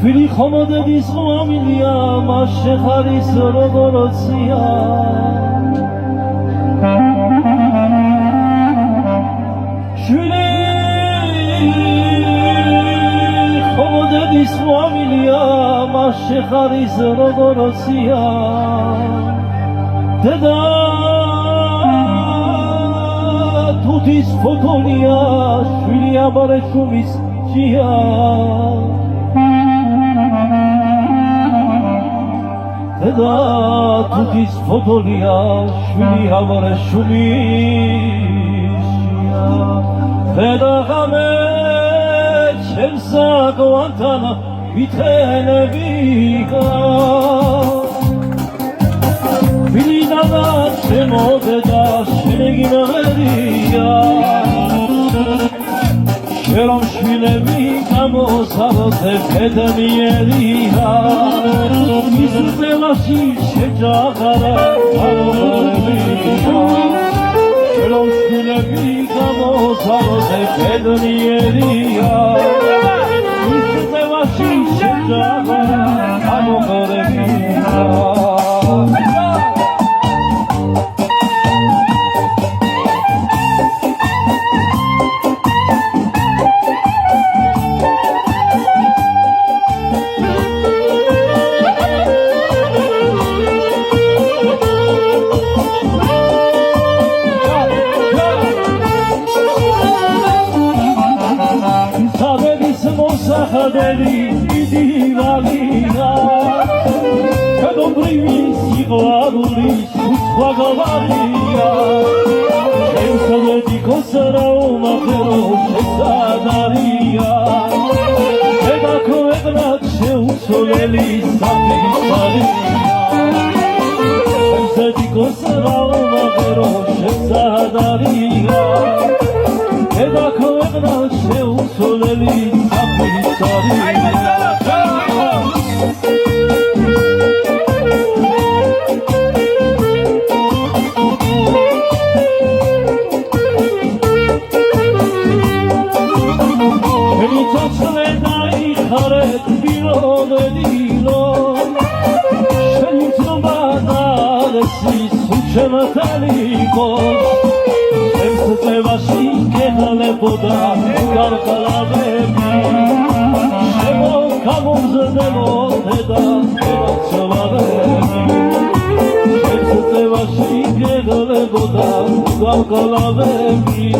შვილი ხომოდების ღვამილია მას შეხარის როგოროცია შვილი ხომოდების ღვამილია მას შეხარის როგოროცია დედა თუთის ფოთოლია შვილი აბარე შუმის ჭია დედა თუთის ფოთოლია შვილი აბარე შუმის ჭია დედა ღამე ჩემსა გვანთან ვითენებიკა ვილიდანა შემოდედა შეგინაღერია შერომ შვილები გამოსალოთე ფედმიერია ის წელაში შეჯაღარა გამორებია შერომ შვილები გამოსალოთე ფედმიერია ის წელაში შეჯაღარა გამორებია ხადერი დიდივალია კადობრივი სიყვარული სხვა გავარია შემსადედი კოსარა უმახერო შესადარია დედა ქვეყნად შეუცვლელი საფისარია შემსადედი კოსარა უმახერო შესადარია დედა ქვეყნად შეუცვლელი შემსწევაში გეღალებოდა გარყალავები შემოგამომზრდებოდა ცელაცვალები შემსწევაში გეღალებოდა გარყალავები